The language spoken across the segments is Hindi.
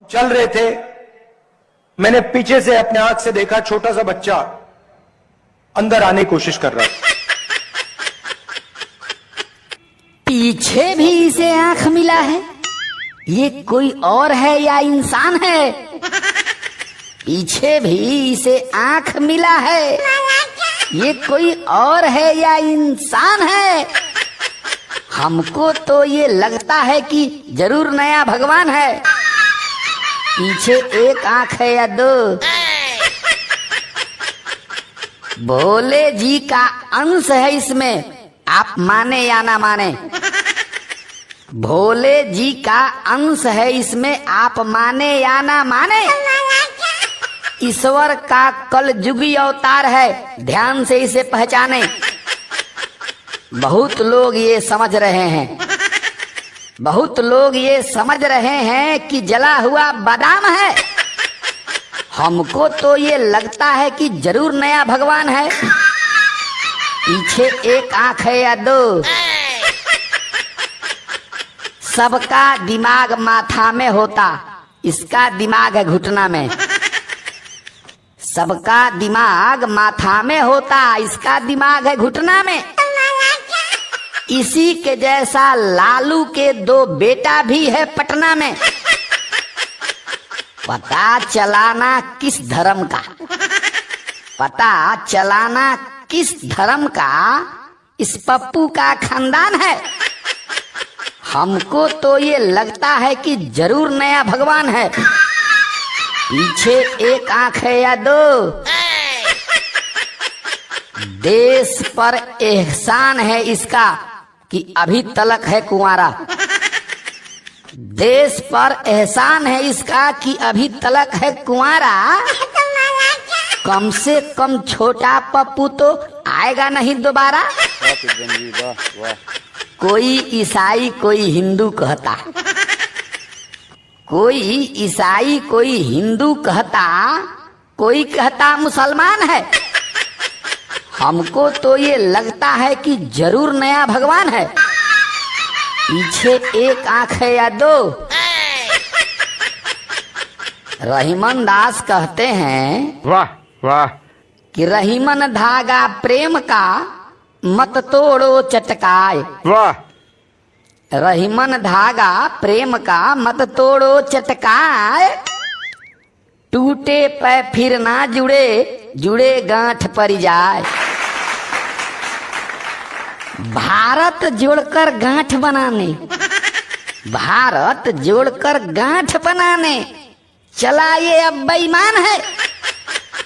चल रहे थे, मैंने पीछे से अपने आंख से देखा छोटा सा बच्चा अंदर आने की कोशिश कर रहा है। पीछे भी इसे आंख मिला है। ये कोई और है या इंसान है? पीछे भी इसे आंख मिला है। ये कोई और है या इंसान है? हमको तो ये लगता है कि जरूर नया भगवान है। पीछे एक आंख है या दो? भोले जी का अंश है इसमें, आप माने या ना माने। भोले जी का अंश है इसमें, आप माने या ना माने। ईश्वर का कलयुगी अवतार है, ध्यान से इसे पहचाने। बहुत लोग ये समझ रहे हैं, बहुत लोग ये समझ रहे हैं कि जला हुआ बादाम है। हमको तो ये लगता है कि जरूर नया भगवान है। पीछे एक आंख है या दो? सबका दिमाग माथा में होता, इसका दिमाग है घुटना में। सबका दिमाग माथा में होता, इसका दिमाग है घुटना में। इसी के जैसा लालू के दो बेटा भी है पटना में। पता चलाना किस धर्म का, पता चलाना किस धर्म का इस पप्पू का खानदान है। हमको तो ये लगता है कि जरूर नया भगवान है। पीछे एक आंख है या दो? देश पर एहसान है इसका कि अभी तलक है कुंवारा। देश पर एहसान है इसका कि अभी तलक है कुंवारा। कम से कम छोटा पप्पू तो आएगा नहीं दोबारा। कोई ईसाई कोई हिंदू कहता, कोई ईसाई कोई हिंदू कहता, कोई कहता मुसलमान है। हमको तो ये लगता है कि जरूर नया भगवान है। पीछे एक आंख है या दो? रहीमन दास कहते हैं, वाह वाह, कि रहीमन धागा प्रेम का मत तोड़ो चटकाए। वाह, रहीमन धागा प्रेम का मत तोड़ो चटकाए। टूटे पे फिर ना जुड़े, जुड़े गांठ पड़ जाए। भारत जोड़कर गांठ बनाने, भारत जोड़कर गांठ बनाने चला ये अब बेईमान है।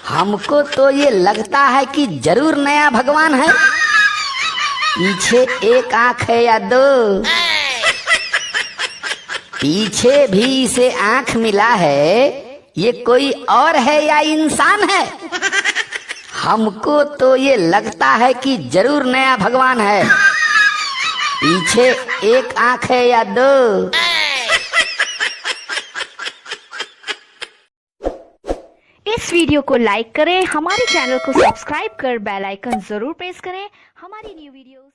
हमको तो ये लगता है कि जरूर नया भगवान है। पीछे एक आंख है या दो? पीछे भी इसे आंख मिला है। ये कोई और है या इंसान है? हमको तो ये लगता है कि जरूर नया भगवान है। पीछे एक आंख है या दो? इस वीडियो को लाइक करें, हमारे चैनल को सब्सक्राइब कर बेल आइकन जरूर प्रेस करें हमारी न्यू वीडियोस